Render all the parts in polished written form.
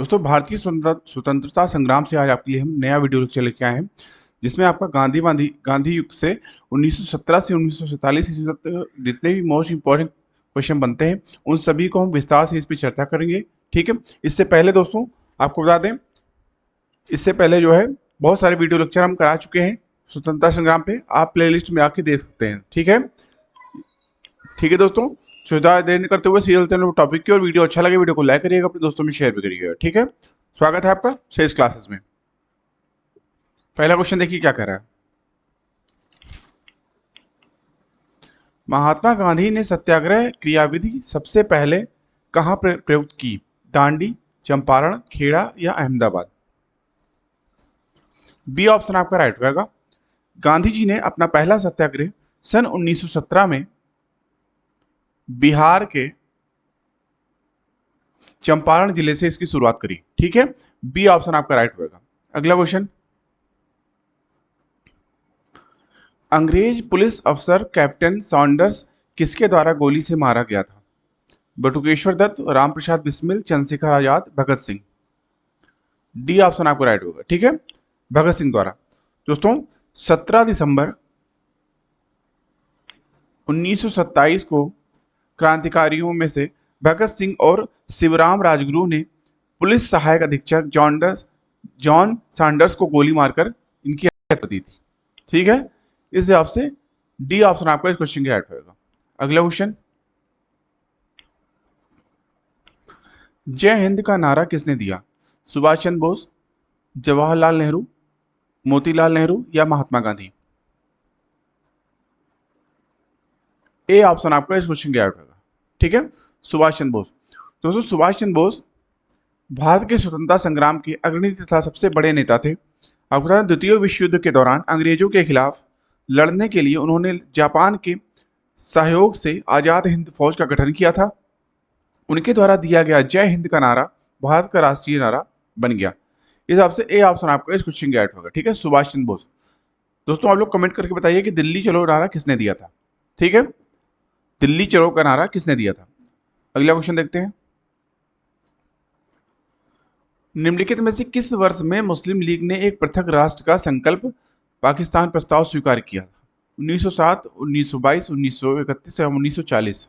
दोस्तों भारतीय स्वतंत्रता संग्राम से आज आपके लिए हम नया वीडियो लेक्चर लेके आए हैं, जिसमें आपका गांधी युग से 1917 से 1947 ईस्वी तक जितने भी मोस्ट इंपॉर्टेंट क्वेश्चन बनते हैं उन सभी को हम विस्तार से इस पर चर्चा करेंगे। ठीक है। इससे पहले दोस्तों आपको बता दें, इससे पहले जो है बहुत सारे वीडियो लेक्चर हम करा चुके हैं स्वतंत्रता संग्राम पे, आप प्लेलिस्ट में आके देख सकते हैं। ठीक है। ठीक है दोस्तों, सुविधा देने करते हुए सीरियल टॉपिक की, और वीडियो अच्छा लगे वीडियो को लाइक करिएगा, अपने दोस्तों में शेयर भी करिएगा। ठीक है। स्वागत है आपका शेष क्लासेस में। पहला क्वेश्चन देखिए क्या कह रहा है। महात्मा गांधी ने सत्याग्रह क्रियाविधि सबसे पहले कहां प्रयुक्त की? दांडी, चंपारण, खेड़ा या अहमदाबाद? बी ऑप्शन आपका राइट होगा। गांधी जी ने अपना पहला सत्याग्रह सन 1917 में बिहार के चंपारण जिले से इसकी शुरुआत करी। ठीक है। बी ऑप्शन आपका राइट होगा। अगला क्वेश्चन, अंग्रेज पुलिस अफसर कैप्टन सॉन्डर्स किसके द्वारा गोली से मारा गया था? बटुकेश्वर दत्त, रामप्रसाद बिस्मिल, चंद्रशेखर आजाद, भगत सिंह? डी ऑप्शन आपको राइट होगा। ठीक है, भगत सिंह द्वारा। दोस्तों 17 दिसंबर 1927 को क्रांतिकारियों में से भगत सिंह और शिवराम राजगुरु ने पुलिस सहायक अधीक्षक जॉन सैंडर्स को गोली मारकर इनकी हत्या कर दी थी। ठीक है। इस हिसाब से डी ऑप्शन आपका इस क्वेश्चन की राइट होगा। अगला क्वेश्चन, जय हिंद का नारा किसने दिया? सुभाष चंद्र बोस, जवाहरलाल नेहरू, मोतीलाल नेहरू या महात्मा गांधी? ए ऑप्शन आपका इस क्वेश्चन की राइट होगा। ठीक है, सुभाष चंद्र बोस। दोस्तों सुभाष चंद्र बोस भारत के स्वतंत्रता संग्राम के अग्रणी तथा सबसे बड़े नेता थे। आपको बता दें, द्वितीय विश्व युद्ध के दौरान अंग्रेजों के खिलाफ लड़ने के लिए उन्होंने जापान के सहयोग से आजाद हिंद फौज का गठन किया था। उनके द्वारा दिया गया जय हिंद का नारा भारत का राष्ट्रीय नारा बन गया। इस हिसाब से ए ऑप्शन आपका इस क्वेश्चन की राइट होगा। ठीक है, सुभाष चंद्र बोस। दोस्तों आप लोग कमेंट करके बताइए कि दिल्ली चलो नारा किसने दिया था। ठीक है, दिल्ली चलो का नारा किसने दिया था। अगला क्वेश्चन देखते हैं, निम्नलिखित में से किस वर्ष में मुस्लिम लीग ने एक पृथक राष्ट्र का संकल्प पाकिस्तान प्रस्ताव स्वीकार किया? 1907, 1922, 1931 या 1940?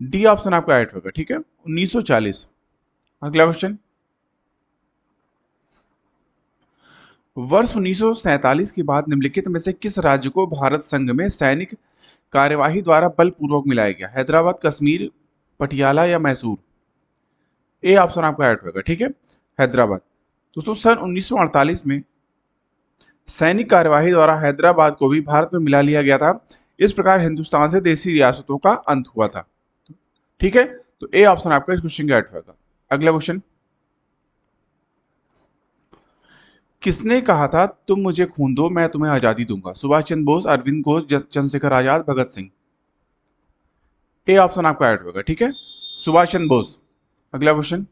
डी ऑप्शन आपका राइट होगा। ठीक है, 1940। अगला क्वेश्चन, वर्ष 1947 के बाद निम्नलिखित में से किस राज्य को भारत संघ में सैनिक कार्यवाही द्वारा बलपूर्वक मिलाया गया? हैदराबाद, कश्मीर, पटियाला या मैसूर? ए ऑप्शन आपका राइट होगा। ठीक है, हैदराबाद। दोस्तों सन 1948 में सैनिक कार्यवाही द्वारा हैदराबाद को भी भारत में मिला लिया गया था। इस प्रकार हिंदुस्तान से देशी रियासतों का अंत हुआ था। ठीक है, तो ए ऑप्शन आपका इस क्वेश्चन का राइट होगा। अगला क्वेश्चन, किसने कहा था तुम मुझे खून दो मैं तुम्हें आजादी दूंगा? सुभाष चंद्र बोस, अरविंद घोष, चंद्रशेखर आजाद, भगत सिंह? ए ऑप्शन आपका राइट होगा। ठीक है, सुभाष चंद्र बोस। अगला क्वेश्चन,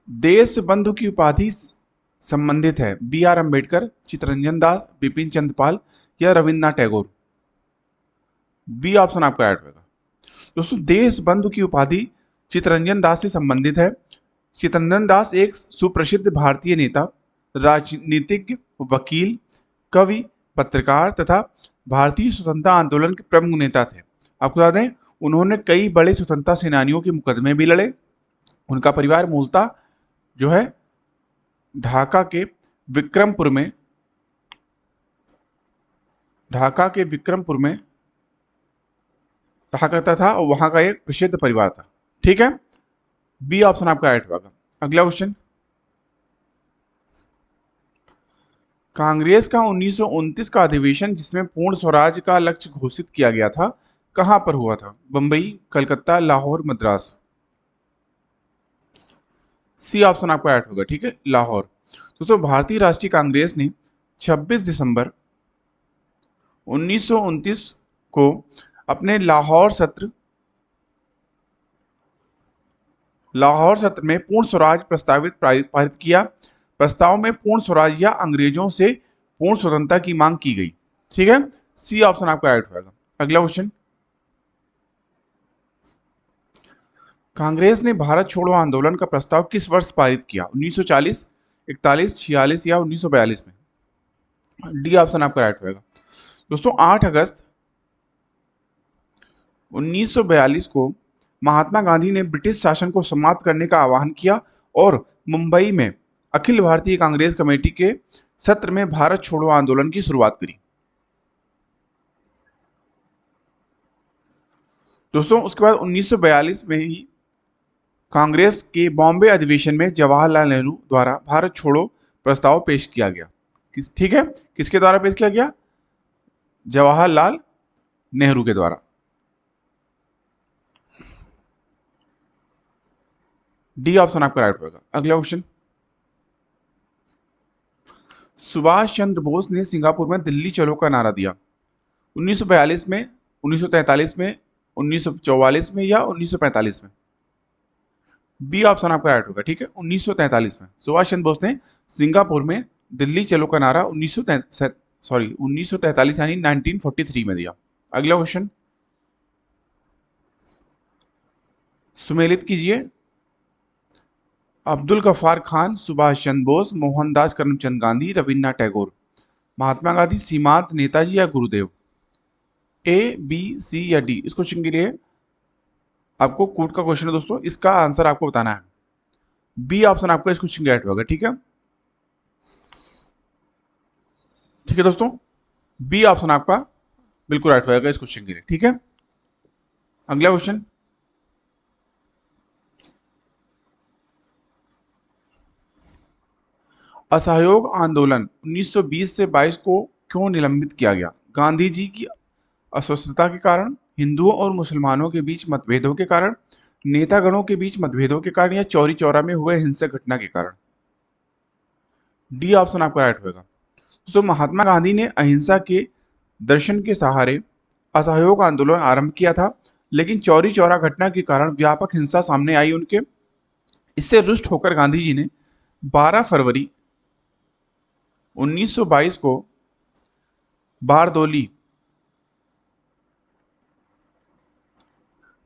देश बंधु की उपाधि संबंधित है बी आर अम्बेडकर, चित्तरंजन दास, बिपिन चंद्रपाल या रविन्द्रनाथ टैगोर? बी ऑप्शन आपका राइट होगा। दोस्तों देश बंधु की उपाधि चित्तरंजन दास से संबंधित है। चित्तरंजन दास एक सुप्रसिद्ध भारतीय नेता, राजनीतिज्ञ, वकील, कवि, पत्रकार तथा भारतीय स्वतंत्रता आंदोलन के प्रमुख नेता थे। आपको बता दें, उन्होंने कई बड़े स्वतंत्रता सेनानियों के मुकदमे भी लड़े। उनका परिवार मूलतः जो है ढाका के विक्रमपुर में रहा करता था, और वहां का एक प्रसिद्ध परिवार था। ठीक है, बी ऑप्शन आपका राइट होगा। अगला क्वेश्चन, कांग्रेस का 1929 का अधिवेशन जिसमें पूर्ण स्वराज का लक्ष्य घोषित किया गया था कहां पर हुआ था? बंबई, कलकत्ता, लाहौर, मद्रास? सी ऑप्शन आपका राइट होगा। ठीक है, लाहौर। दोस्तों भारतीय राष्ट्रीय कांग्रेस ने 26 दिसंबर 1929 को अपने लाहौर सत्र में पूर्ण स्वराज प्रस्तावित पारित किया। प्रस्ताव में पूर्ण स्वराज या अंग्रेजों से पूर्ण स्वतंत्रता की मांग की गई। ठीक है, सी ऑप्शन आपका राइट होगा। अगला क्वेश्चन, कांग्रेस ने भारत छोड़ो आंदोलन का प्रस्ताव किस वर्ष पारित किया? 1940, 41, 46 या 1942 में? डी ऑप्शन आपका राइट होगा। दोस्तों 8 अगस्त 1942 को महात्मा गांधी ने ब्रिटिश शासन को समाप्त करने का आह्वान किया और मुंबई में अखिल भारतीय कांग्रेस कमेटी के सत्र में भारत छोड़ो आंदोलन की शुरुआत करी। दोस्तों उसके बाद 1942 में ही कांग्रेस के बॉम्बे अधिवेशन में जवाहरलाल नेहरू द्वारा भारत छोड़ो प्रस्ताव पेश किया गया। ठीक है, किसके द्वारा पेश किया गया? जवाहरलाल नेहरू के द्वारा। डी ऑप्शन आपका राइट होगा। अगला क्वेश्चन, सुभाष चंद्र बोस ने सिंगापुर में दिल्ली चलो का नारा दिया 1942 में, 1943 में, 1944 में या 1945 में? बी ऑप्शन आपका राइट होगा। ठीक है, 1943 में सुभाष चंद्र बोस ने सिंगापुर में दिल्ली चलो का नारा 1943 यानी 1943 में दिया। अगला क्वेश्चन सुमेलित कीजिए। अब्दुल गफ्फार खान, सुभाष चंद्र बोस, मोहनदास करमचंद गांधी, रविन्द्रनाथ टैगोर, महात्मा गांधी, सीमांत, नेताजी या गुरुदेव? ए, बी, सी या डी? इस क्वेश्चन के लिए आपको कूट का क्वेश्चन है दोस्तों, इसका आंसर आपको बताना है। बी ऑप्शन आपका इस क्वेश्चन का राइट होगा। ठीक है, ठीक है दोस्तों, बी ऑप्शन आपका बिल्कुल राइट होगा इस क्वेश्चन के लिए। ठीक है, अगला क्वेश्चन, असहयोग आंदोलन 1920 से 22 को क्यों निलंबित किया गया? गांधी जी की अस्वस्थता के कारण, हिंदुओं और मुसलमानों के बीच मतभेदों के कारण, नेतागणों के बीच मतभेदों के कारण या चौरी चौरा में हुए हिंसक घटना के कारण? डी ऑप्शन आपका राइट होगा। दोस्तों महात्मा गांधी ने अहिंसा के दर्शन के सहारे असहयोग आंदोलन आरंभ किया था, लेकिन चौरी चौरा घटना के कारण व्यापक हिंसा सामने आई उनके। इससे रुष्ट होकर गांधी जी ने 12 फरवरी 1922 को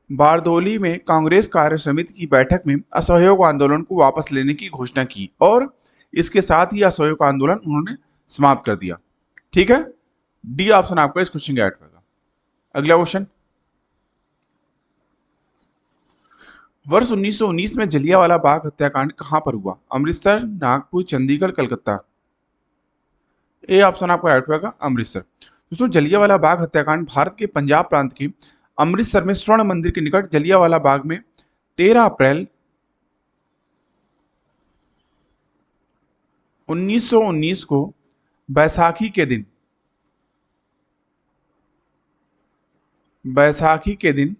बारदोली में कांग्रेस कार्य समिति की बैठक में असहयोग आंदोलन को वापस लेने की घोषणा की और इसके साथ ही असहयोग आंदोलन उन्होंने समाप्त कर दिया। ठीक है, डी ऑप्शन आपका इस क्वेश्चन का राइट होगा। अगला क्वेश्चन, वर्ष 1919 में जलियांवाला बाग हत्याकांड कहां पर हुआ? अमृतसर, नागपुर, चंडीगढ़, कलकत्ता? ए ऑप्शन आपका राइट होगा, अमृतसर। दोस्तों जलियांवाला बाग हत्याकांड भारत के पंजाब प्रांत के अमृतसर में स्वर्ण मंदिर के निकट जलियांवाला बाग में 13 अप्रैल 1919 को बैसाखी के दिन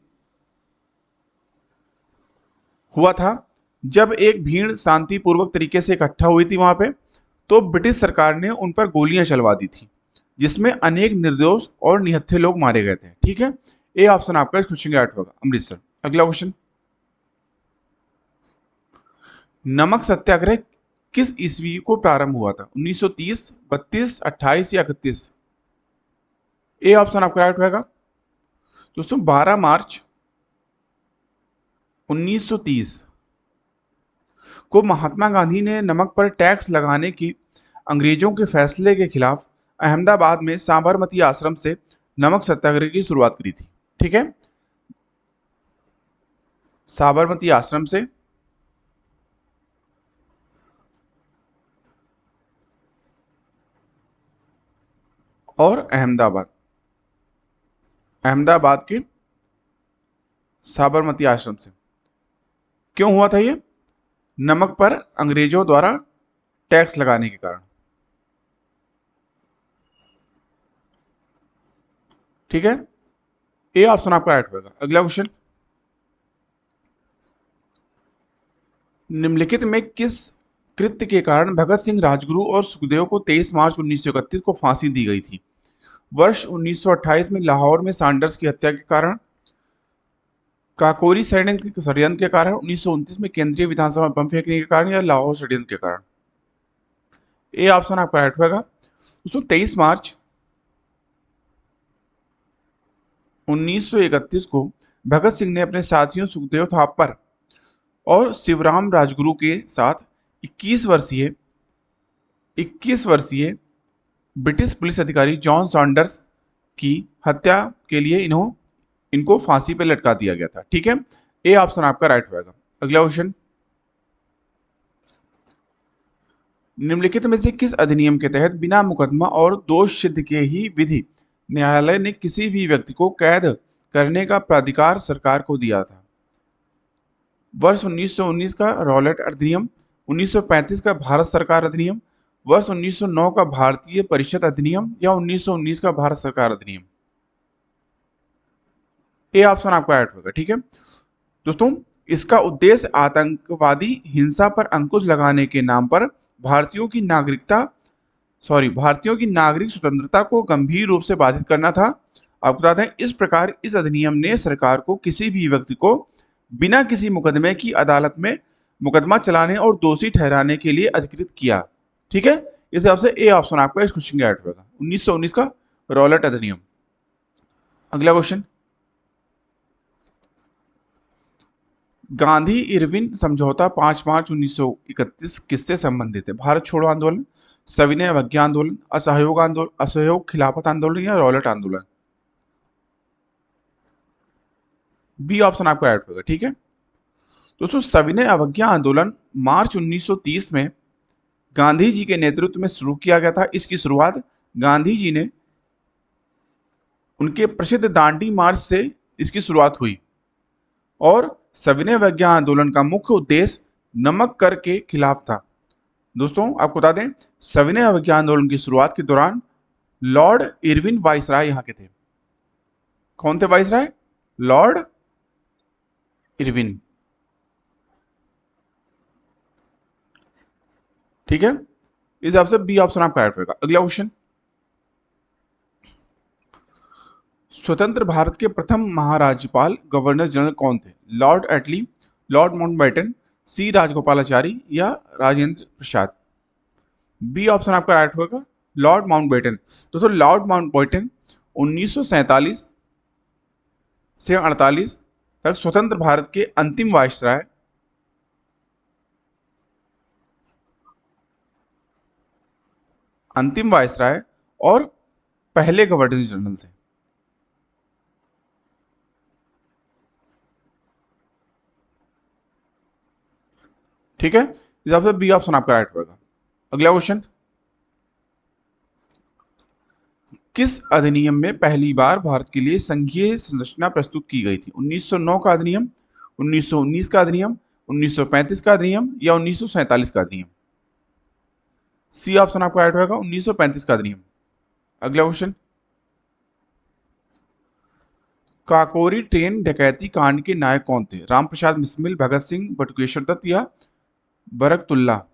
हुआ था, जब एक भीड़ शांतिपूर्वक तरीके से इकट्ठा हुई थी वहां पे, तो ब्रिटिश सरकार ने उन पर गोलियां चलवा दी थी, जिसमें अनेक निर्दोष और निहत्थे लोग मारे गए थे। ठीक है, ए ऑप्शन आपका इस क्वेश्चन का राइट होगा, अमृतसर। अगला क्वेश्चन, नमक सत्याग्रह किस ईस्वी को प्रारंभ हुआ था? 1930, 32, 28 या 31? ए ऑप्शन आपका राइट होगा। दोस्तों 12 मार्च 1930 को महात्मा गांधी ने नमक पर टैक्स लगाने की अंग्रेजों के फैसले के खिलाफ अहमदाबाद में साबरमती आश्रम से नमक सत्याग्रह की शुरुआत करी थी। ठीक है, साबरमती आश्रम से और अहमदाबाद के साबरमती आश्रम से। क्यों हुआ था ये? नमक पर अंग्रेजों द्वारा टैक्स लगाने के कारण। ठीक है, ए ऑप्शन आपका राइट होगा। अगला क्वेश्चन, निम्नलिखित में किस कृत्य के कारण भगत सिंह, राजगुरु और सुखदेव को 23 मार्च 1931 को फांसी दी गई थी? वर्ष 1928 में लाहौर में सैंडर्स की हत्या के कारण, काकोरी षड्यंत्र के कारण, 1929 में केंद्रीय विधानसभा में बम फेंकने के कारण या लाहौर षड्यंत्र के कारण? ए ऑप्शन आपका राइट होगा। दोस्तों 23 मार्च 1931 को भगत सिंह ने अपने साथियों सुखदेव थापर और शिवराम राजगुरु के साथ 21 वर्षीय ब्रिटिश पुलिस अधिकारी जॉन सॉन्डर्स की हत्या के लिए इनको फांसी पे लटका दिया गया था। ठीक है, ए ऑप्शन आपका राइट होगा। अगला क्वेश्चन, निम्नलिखित में से किस अधिनियम के तहत बिना मुकदमा और दोष सिद्ध के ही विधि न्यायालय ने किसी भी व्यक्ति को कैद करने का प्राधिकार सरकार को दिया था? वर्ष 1919 का रॉलेट अधिनियम, 1935 का भारत सरकार अधिनियम, वर्ष 1909 का भारतीय परिषद अधिनियम या 1919 का भारत सरकार अधिनियम? ए ऑप्शन आपका राइट होगा। ठीक है दोस्तों, इसका उद्देश्य आतंकवादी हिंसा पर अंकुश लगाने के नाम पर भारतीयों की नागरिक स्वतंत्रता को गंभीर रूप से बाधित करना था। आपको बता दें, इस प्रकार इस अधिनियम ने सरकार को किसी भी व्यक्ति को बिना किसी मुकदमे की अदालत में मुकदमा चलाने और दोषी ठहराने के लिए अधिकृत किया। ठीक है, इस हिसाब से ए ऑप्शन आपका इस क्वेश्चन का राइट होगा, 1919 का रॉलेट अधिनियम। अगला क्वेश्चन, गांधी इरविन समझौता 5 मार्च 1931 किससे संबंधित है? भारत छोड़ो आंदोलन, सविनय अवज्ञा आंदोलन, असहयोग खिलाफत आंदोलन या रॉलेट आंदोलन? बी ऑप्शन आपका राइट होगा। ठीक है दोस्तों, सविनय अवज्ञा आंदोलन मार्च 1930 में गांधी जी के नेतृत्व में शुरू किया गया था। इसकी शुरुआत गांधी जी ने उनके प्रसिद्ध दांडी मार्च से इसकी शुरुआत हुई और सविनय अवज्ञा आंदोलन का मुख्य उद्देश्य नमक कर के खिलाफ था। दोस्तों आपको बता दें, सविनय अवज्ञा आंदोलन की शुरुआत के दौरान लॉर्ड इरविन वाइसराय यहाँ के थे। कौन थे वाइसराय? Lord Irwin. ठीक है, इस हिसाब से बी ऑप्शन आपका राइट होगा। अगला क्वेश्चन, स्वतंत्र भारत के प्रथम महाराज्यपाल गवर्नर जनरल कौन थे? लॉर्ड एटली, लॉर्ड माउंटबेटन, सी राजगोपालाचारी या राजेंद्र प्रसाद? बी ऑप्शन आपका राइट होगा, लॉर्ड माउंटबेटन। दोस्तों लॉर्ड माउंटबेटन 1947 से 48 तक स्वतंत्र भारत के अंतिम वायसराय और पहले गवर्नर जनरल थे। ठीक है, इस हिसाब से बी ऑप्शन आपका राइट होगा। अगला क्वेश्चन, किस अधिनियम में पहली बार भारत के लिए संघीय संरचना प्रस्तुत की गई थी? 1909 का अधिनियम, 1919 का अधिनियम, 1935 का अधिनियम या 1947 का अधिनियम? सी ऑप्शन आपका राइट होगा, 1935 का अधिनियम। अगला क्वेश्चन, काकोरी ट्रेन डकैती कांड के नायक कौन थे? रामप्रसाद बिस्मिल, भगत सिंह, बटुकेश्वर दत्त या बरकतुल्ला?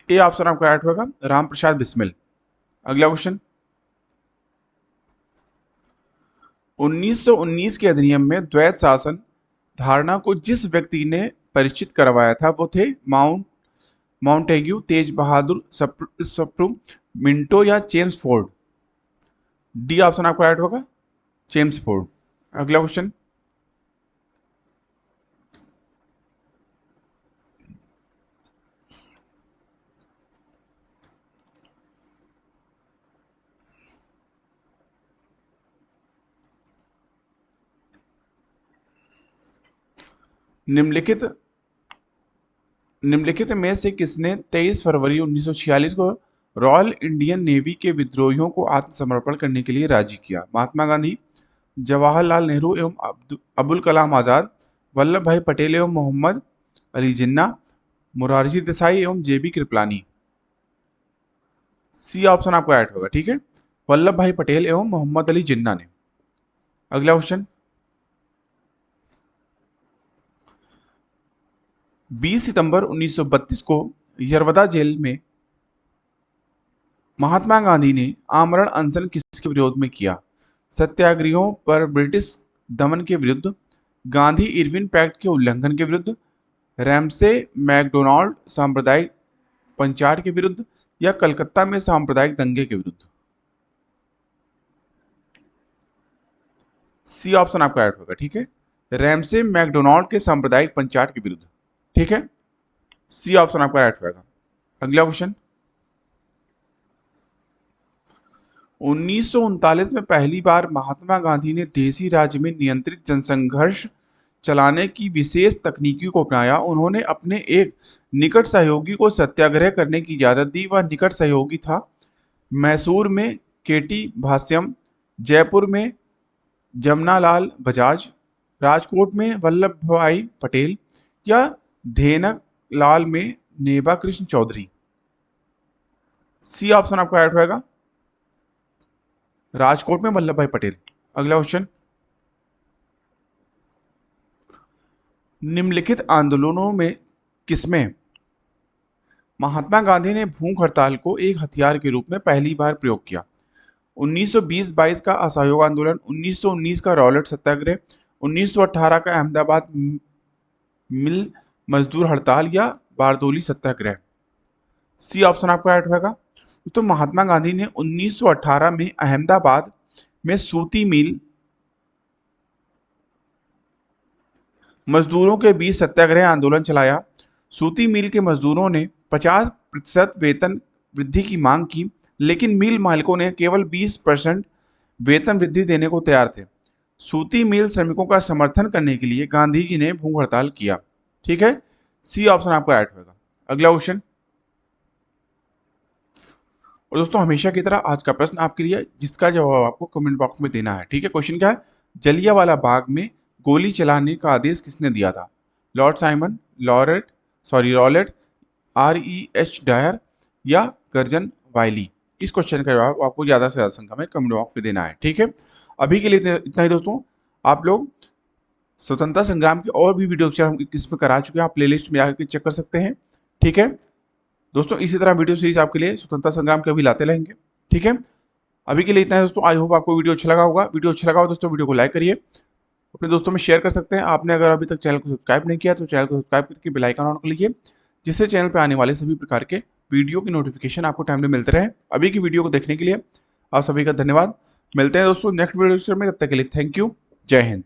ए ऑप्शन आपका राइट होगा, रामप्रसाद बिस्मिल। अगला क्वेश्चन, 1919 के अधिनियम में द्वैत शासन धारणा को जिस व्यक्ति ने परिचित करवाया था वो थे माउंटेग्यू, तेज बहादुर सप्रू, मिंटो या जेम्स फोर्ड? डी ऑप्शन आपका राइट होगा, जेम्स फोर्ड। अगला क्वेश्चन, निम्नलिखित में से किसने 23 फरवरी 1946 को रॉयल इंडियन नेवी के विद्रोहियों को आत्मसमर्पण करने के लिए राजी किया? महात्मा गांधी, जवाहरलाल नेहरू एवं अबुल कलाम आजाद, वल्लभ भाई पटेल एवं मोहम्मद अली जिन्ना, मुरारजी देसाई एवं जेबी कृपलानी? सी ऑप्शन आपका राइट होगा। ठीक है, वल्लभ भाई पटेल एवं मोहम्मद अली जिन्ना ने। अगला क्वेश्चन, 20 सितंबर 1932 को यरवदा जेल में महात्मा गांधी ने आमरण अनशन किसके विरोध में किया? सत्याग्रहियों पर ब्रिटिश दमन के विरुद्ध, गांधी इरविन पैक्ट के उल्लंघन के विरुद्ध, रैमसे मैकडोनाल्ड सांप्रदायिक पंचायत के विरुद्ध या कलकत्ता में सांप्रदायिक दंगे के विरुद्ध? सी ऑप्शन आपका राइट होगा। ठीक है, रैमसे मैकडोनाल्ड के सांप्रदायिक पंचायत के विरुद्ध। ठीक है, सी ऑप्शन आपका राइट होगा। अगला क्वेश्चन, 1939 में पहली बार महात्मा गांधी ने देसी राज्य में नियंत्रित जनसंघर्ष चलाने की विशेष तकनीकी को अपनाया। उन्होंने अपने एक निकट सहयोगी को सत्याग्रह करने की इजाजत दी। वह निकट सहयोगी था मैसूर में केटी भाष्यम, जयपुर में जमनालाल बजाज, राजकोट में वल्लभ भाई पटेल या धेनक लाल में नेबा कृष्ण चौधरी। सी ऑप्शन आपका राइट होगा, राजकोट में वल्लभ भाई पटेल। अगला क्वेश्चन, निम्नलिखित आंदोलनों में किसमें महात्मा गांधी ने भूख हड़ताल को एक हथियार के रूप में पहली बार प्रयोग किया? 1920-22 का असहयोग आंदोलन, 1919 का रॉलेट सत्याग्रह, 1918 का अहमदाबाद मिल मजदूर हड़ताल या बारदोली सत्याग्रह। सी ऑप्शन आपका राइट होगा। तो महात्मा गांधी ने 1918 में अहमदाबाद में सूती मिल मजदूरों के बीच सत्याग्रह आंदोलन चलाया। सूती मिल के मजदूरों ने 50% वेतन वृद्धि की मांग की, लेकिन मिल मालिकों ने केवल 20% वेतन वृद्धि देने को तैयार थे। सूती मिल श्रमिकों का समर्थन करने के लिए गांधी जी ने भूख हड़ताल किया। ठीक है, सी ऑप्शन आपका राइट होगा। अगला क्वेश्चन, और दोस्तों हमेशा की तरह आज का प्रश्न आपके लिए, जिसका जवाब आपको कमेंट बॉक्स में देना है। ठीक है, क्वेश्चन क्या है? जलियांवाला बाग में गोली चलाने का आदेश किसने दिया था? Lord Simon, Rowlatt, REH Dyer या गर्जन वाइली। इस क्वेश्चन का जवाब आपको ज्यादा से ज्यादा संख्या में कमेंट बॉक्स में देना है। ठीक है, अभी के लिए इतना ही दोस्तों। आप लोग स्वतंत्रता संग्राम की और भी वीडियो लेक्चर हम इसमें करा चुके हैं, आप प्लेलिस्ट में जाकर चेक कर सकते हैं। ठीक है दोस्तों, इसी तरह वीडियो सीरीज आपके लिए स्वतंत्रता संग्राम के अभी लाते रहेंगे। ठीक है, अभी के लिए इतना है दोस्तों। आई होप आपको वीडियो अच्छा लगा होगा। वीडियो अच्छा लगा हो दोस्तों, वीडियो को लाइक करिए, अपने दोस्तों में शेयर कर सकते हैं। आपने अगर अभी तक चैनल को सब्सक्राइब नहीं किया तो चैनल को सब्सक्राइब करके बेल आइकन ऑन कर लीजिए, जिससे चैनल पर आने वाले सभी प्रकार के वीडियो की नोटिफिकेशन आपको टाइम में मिलते रहे। अभी की वीडियो को देखने के लिए आप सभी का धन्यवाद। मिलते हैं दोस्तों नेक्स्ट वीडियो में, तब तक के लिए थैंक यू। जय हिंद।